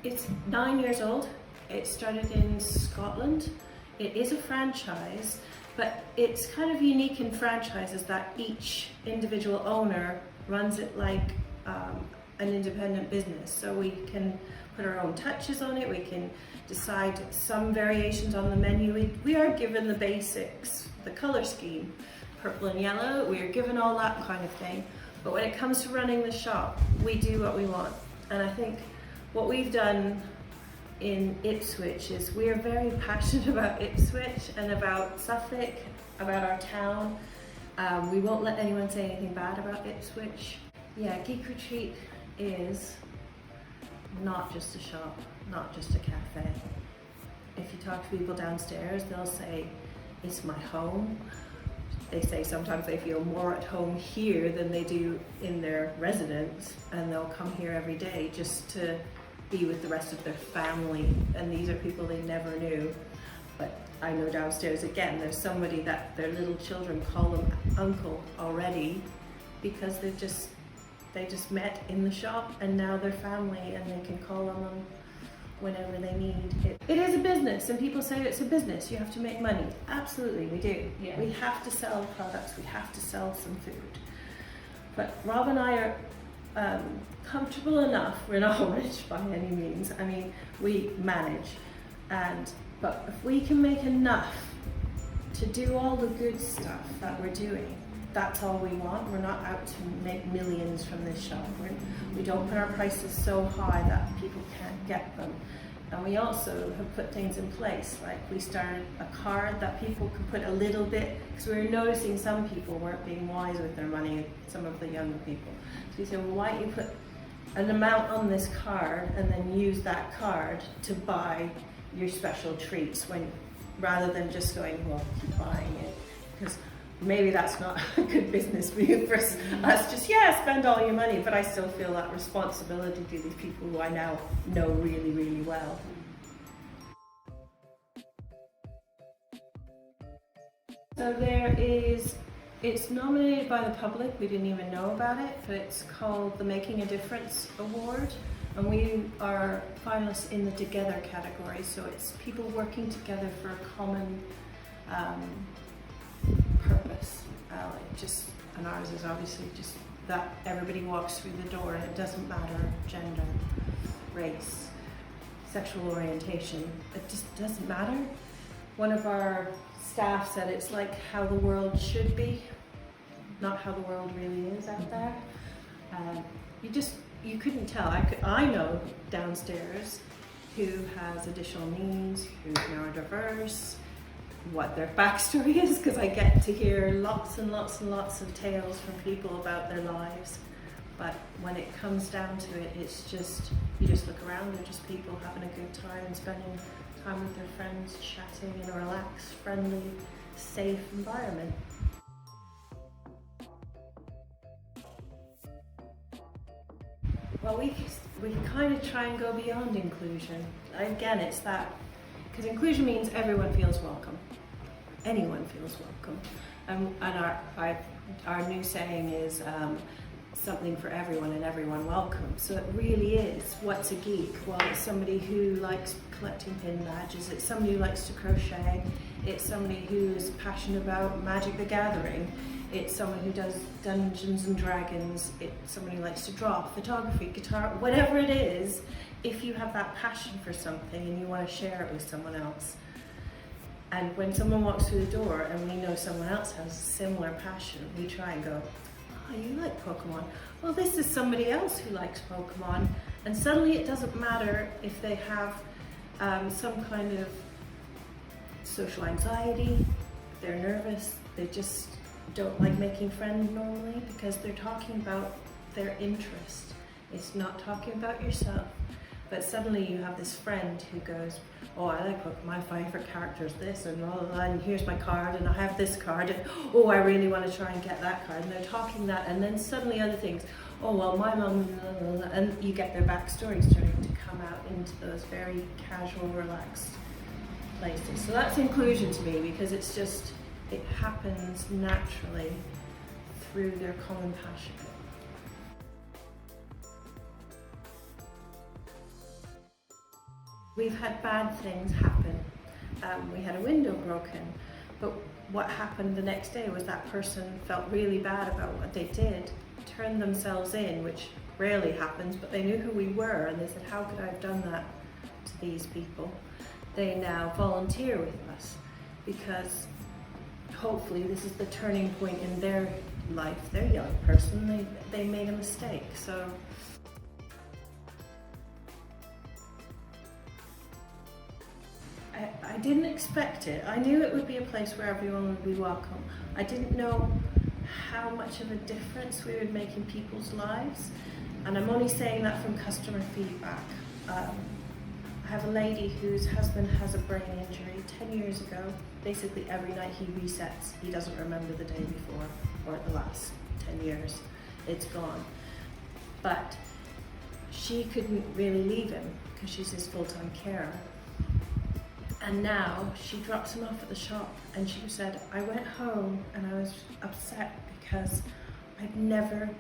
It's 9 years old. It started in Scotland. It is a franchise, but it's kind of unique in franchises that each individual owner runs it like an independent business. So we can put our own touches on it. We can decide some variations on the menu. We are given the basics, the color scheme, purple and yellow. We are given all that kind of thing. But when it comes to running the shop, we do what we want. And I think what we've done in Ipswich is we are very passionate about Ipswich and about Suffolk, about our town. We won't let anyone say anything bad about Ipswich. Yeah, Geek Retreat is not just a shop, not just a cafe. If you talk to people downstairs, they'll say, it's my home. They say sometimes they feel more at home here than they do in their residence, and they'll come here every day just to be with the rest of their family, and these are people they never knew. But I know downstairs again, there's somebody that their little children call them uncle already because they just met in the shop, and now they're family and they can call them on whenever they need. It is a business, and people say it's a business, you have to make money. Absolutely, we do. Yeah. We have to sell products, we have to sell some food. But Rob and I are comfortable enough, we're not rich by any means, I mean, we manage. But if we can make enough to do all the good stuff that we're doing, that's all we want. We're not out to make millions from this shop. We don't put our prices so high that people can't get them. And we also have put things in place, like we started a card that people could put a little bit, because we were noticing some people weren't being wise with their money, some of the younger people. So we said, well, why don't you put an amount on this card and then use that card to buy your special treats, rather than just going, well, keep buying it. Because maybe that's not a good business move for us. Just, spend all your money, but I still feel that responsibility to these people who I now know really, really well. So it's nominated by the public, we didn't even know about it, but it's called the Making a Difference Award. And we are finalists in the Together category, so it's people working together for a common purpose. And ours is obviously just that everybody walks through the door, and it doesn't matter gender, race, sexual orientation, it just doesn't matter. One of our staff said it's like how the world should be, not how the world really is out there. You couldn't tell. I know downstairs who has additional needs, who's neurodiverse, what their backstory is, because I get to hear lots and lots and lots of tales from people about their lives. But when it comes down to it, it's just, you just look around, they're just people having a good time and spending time with their friends, chatting in a relaxed, friendly, safe environment. Well, we kind of try and go beyond inclusion. Again, it's that, because inclusion means everyone feels welcome. Anyone feels welcome. And our new saying is something for everyone and everyone welcome. So it really is, what's a geek? Well, it's somebody who likes collecting pin badges, it's somebody who likes to crochet, it's somebody who is passionate about Magic the Gathering, it's someone who does Dungeons and Dragons, it's somebody who likes to draw, photography, guitar, whatever it is. If you have that passion for something and you want to share it with someone else, and when someone walks through the door and we know someone else has a similar passion, we try and go, oh, you like Pokemon? Well, this is somebody else who likes Pokemon. And suddenly it doesn't matter if they have some kind of social anxiety, they're nervous, they just don't like making friends normally, because they're talking about their interest. It's not talking about yourself. But suddenly you have this friend who goes, oh, I like Pokemon, my favorite character is this, and blah, blah, blah, and here's my card, and I have this card, and oh, I really want to try and get that card. And they're talking that, and then suddenly other things, oh, well, my mum, blah, blah, blah, and you get their backstory starting to come out into those very casual, relaxed places. So that's inclusion to me, because it's just, it happens naturally through their common passion. We've had bad things happen. We had a window broken, but what happened the next day was that person felt really bad about what they did, turned themselves in, which rarely happens, but they knew who we were, and they said, how could I have done that to these people? They now volunteer with us because hopefully this is the turning point in their life, their young person. They made a mistake. So I didn't expect it. I knew it would be a place where everyone would be welcome. I didn't know how much of a difference we would make in people's lives, and I'm only saying that from customer feedback. I have a lady whose husband has a brain injury 10 years ago. Basically every night he resets, he doesn't remember the day before or the last 10 years. It's gone. But she couldn't really leave him because she's his full-time carer. And now she drops him off at the shop, and she said, I went home and I was upset because I've never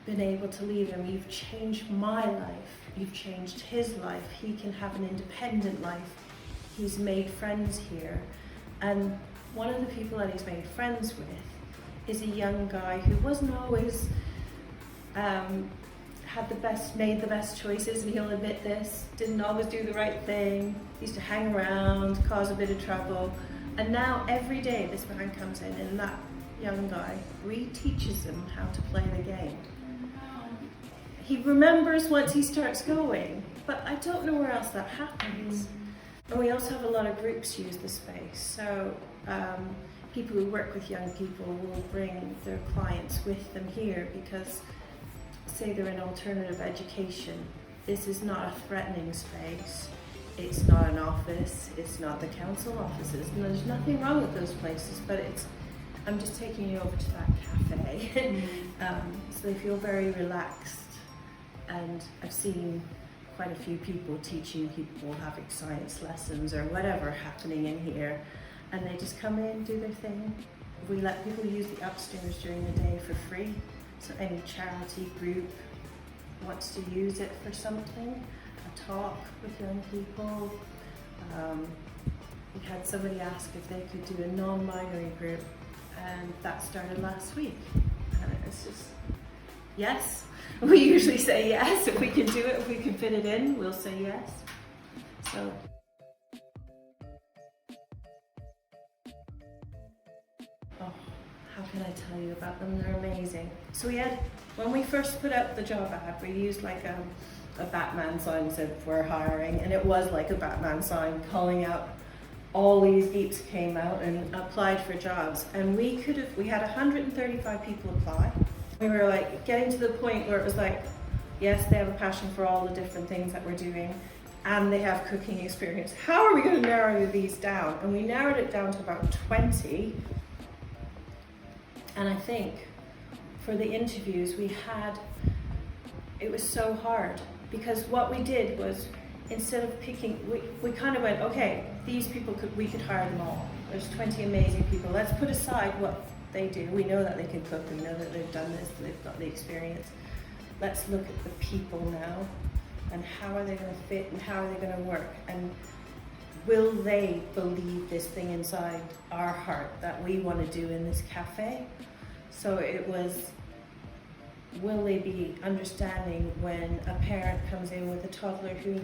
been able to leave him. You've changed my life, you've changed his life. He can have an independent life. He's made friends here. And one of the people that he's made friends with is a young guy who wasn't always made the best choices, and he'll admit this, didn't always do the right thing, used to hang around, cause a bit of trouble. And now every day this man comes in and that young guy reteaches him how to play the game. He remembers once he starts going, but I don't know where else that happens. And we also have a lot of groups use the space. So people who work with young people will bring their clients with them here because say they're in alternative education. This is not a threatening space. It's not an office. It's not the council offices. And there's nothing wrong with those places, but I'm just taking you over to that cafe. So they feel very relaxed. And I've seen quite a few people teaching people having science lessons or whatever happening in here. And they just come in, do their thing. We let people use the upstairs during the day for free. So any charity group wants to use it for something, a talk with young people. We had somebody ask if they could do a non-binary group, and that started last week. And it's just, yes. We usually say yes. If we can do it, if we can fit it in, we'll say yes. So. How can I tell you about them? They're amazing. So when we first put out the job ad, we used like a Batman sign, said we're hiring, and it was like a Batman sign calling out. All these geeks came out and applied for jobs, and we had 135 people apply. We were like getting to the point where it was like, yes, they have a passion for all the different things that we're doing, and they have cooking experience. How are we going to narrow these down? And we narrowed it down to about 20. And I think for the interviews it was so hard because what we did was instead of picking, we kind of went, okay, these people we could hire them all. There's 20 amazing people. Let's put aside what they do. We know that they can cook. We know that they've done this. They've got the experience. Let's look at the people now and how are they going to fit and how are they going to work, and will they believe this thing inside our heart that we want to do in this cafe? So it was, will they be understanding when a parent comes in with a toddler who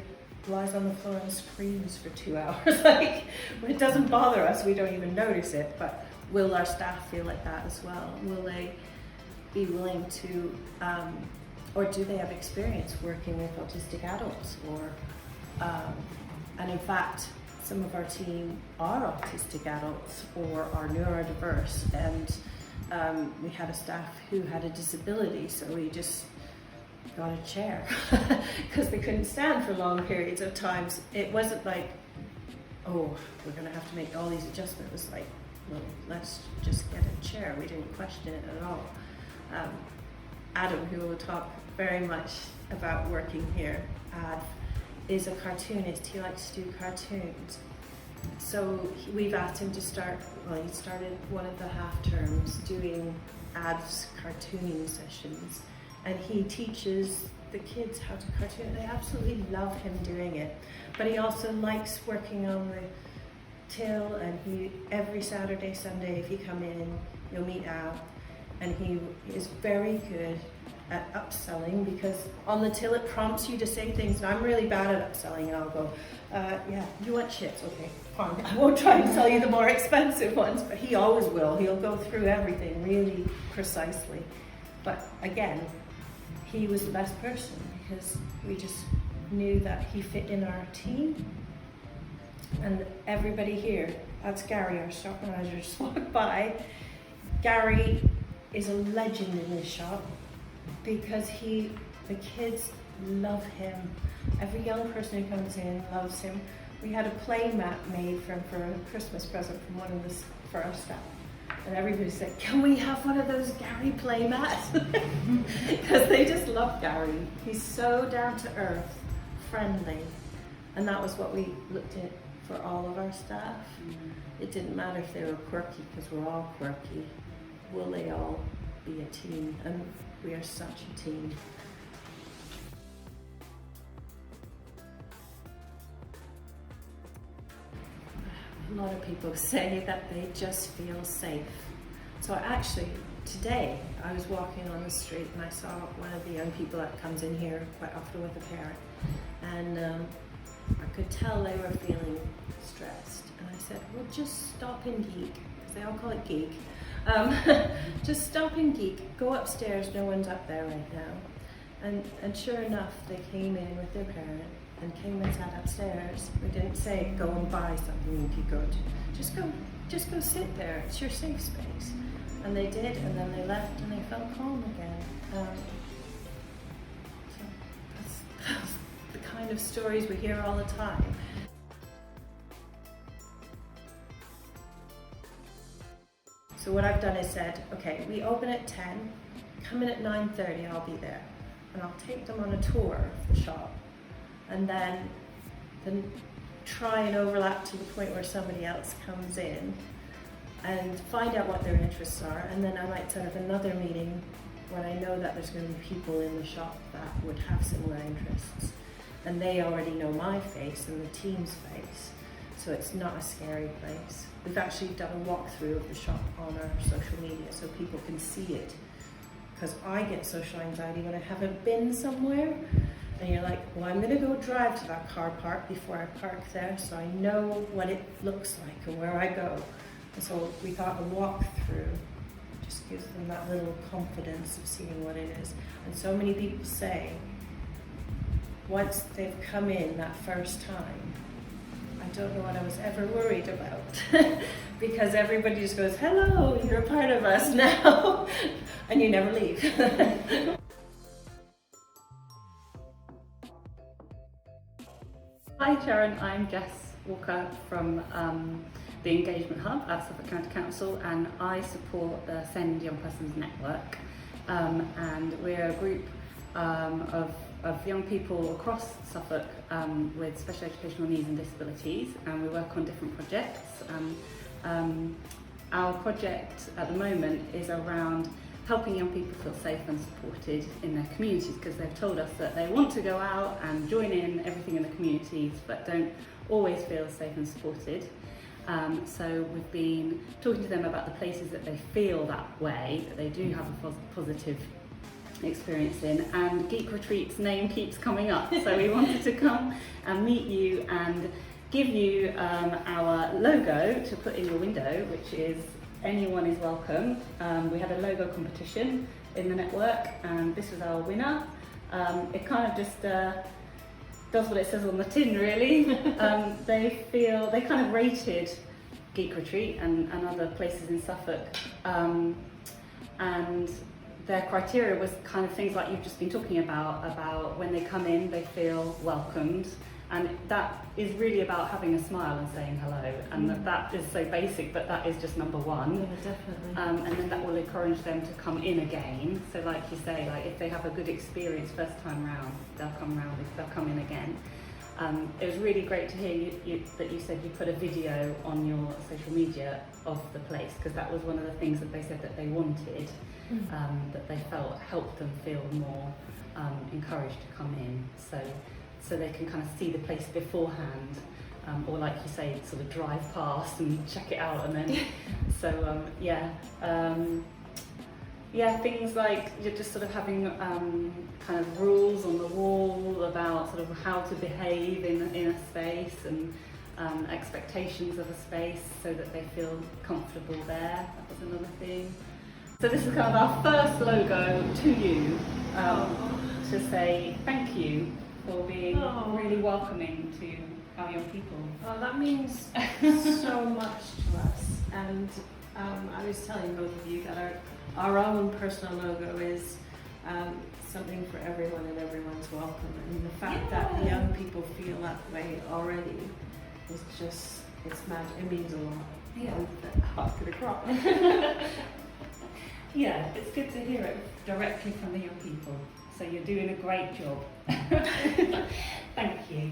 lies on the floor and screams for 2 hours? Like, it doesn't bother us, we don't even notice it, but will our staff feel like that as well? Will they be willing to, or do they have experience working with autistic adults? And in fact, some of our team are autistic adults or are neurodiverse, and we had a staff who had a disability, so we just got a chair because they couldn't stand for long periods of times. It wasn't like, oh, we're going to have to make all these adjustments. It was like, well, let's just get a chair. We didn't question it at all. Adam, who will talk very much about working here, is a cartoonist. He likes to do cartoons. So we've asked him to start, well, he started one of the half terms doing ads cartooning sessions, and he teaches the kids how to cartoon. They absolutely love him doing it. But he also likes working on the till, and he every Saturday, Sunday, if you come in, you'll meet Al, and he is very good at upselling, because on the till it prompts you to say things, and I'm really bad at upselling, and I'll go, yeah, you want chips? Okay, fine. I won't try and sell you the more expensive ones, but he always will. He'll go through everything really precisely. But again, he was the best person because we just knew that he fit in our team. And everybody here, that's Gary, our shop manager, just walked by. Gary is a legend in this shop because the kids love him. Every young person who comes in loves him. We had a play mat made for a Christmas present from for our staff. And everybody said, can we have one of those Gary play mats? Because they just love Gary. He's so down to earth, friendly. And that was what we looked at for all of our staff. It didn't matter if they were quirky, because we're all quirky. Will they all be a team? And we are such a team. A lot of people say that they just feel safe. So actually, today I was walking on the street and I saw one of the young people that comes in here quite often with a parent, and I could tell they were feeling stressed. And I said, well, just stop in Geek, because they all call it Geek. Just stop in Geek, go upstairs, no one's up there right now. And sure enough, they came in with their parent and came and sat upstairs. We didn't say, go and buy something if you could. Just go sit there, it's your safe space. And they did, and then they left and they felt calm again. So that's the kind of stories we hear all the time. So what I've done is said, okay, we open at 10, come in at 9:30, I'll be there. And I'll take them on a tour of the shop, and then try and overlap to the point where somebody else comes in and find out what their interests are. And then I might set up another meeting when I know that there's going to be people in the shop that would have similar interests. And they already know my face and the team's face, so it's not a scary place. We've actually done a walkthrough of the shop on our social media so people can see it. Because I get social anxiety when I haven't been somewhere, and you're like, well, I'm gonna go drive to that car park before I park there, so I know what it looks like and where I go. And so we thought a walkthrough just gives them that little confidence of seeing what it is. And so many people say, once they've come in that first time, I don't know what I was ever worried about. Because everybody just goes, hello, you're a part of us now. And you never leave. Hi Sharon, I'm Jess Walker from the Engagement Hub at Suffolk County Council, and I support the SEND Young Persons Network. And we're a group of young people across Suffolk with special educational needs and disabilities, and we work on different projects. Our project at the moment is around helping young people feel safe and supported in their communities, because they've told us that they want to go out and join in everything in the communities but don't always feel safe and supported. So we've been talking to them about the places that they feel that way, that they do have a positive experience in, and Geek Retreat's name keeps coming up, so we wanted to come and meet you and give you our logo to put in your window, which is anyone is welcome. We had a logo competition in the network, and this was our winner. It kind of just does what it says on the tin, really. They kind of rated Geek Retreat and other places in Suffolk, and their criteria was kind of things like you've just been talking about when they come in, they feel welcomed. And that is really about having a smile and saying hello, and that is so basic, but that is just number one. Yeah, definitely. And then that will encourage them to come in again. So like you say, like if they have a good experience first time round, they'll come in again. It was really great to hear that you said you put a video on your social media of the place, because that was one of the things that they said that they wanted, that they felt helped them feel more encouraged to come in, so they can kind of see the place beforehand, or like you say, sort of drive past and check it out, and then things like you're just sort of having kind of rules on the wall about sort of how to behave in a space, and expectations of a space so that they feel comfortable there. That was another thing. So this is kind of our first logo to you, to say thank you for being really welcoming to our young people. Oh, that means so much to us. And I was telling both of you that our own personal logo is something for everyone, and everyone's welcome. And the fact that the young people feel that way already is just, it's magic. It means a lot. Yeah. Hot to the crop. Yeah, it's good to hear it directly from the young people. So you're doing a great job. Thank you.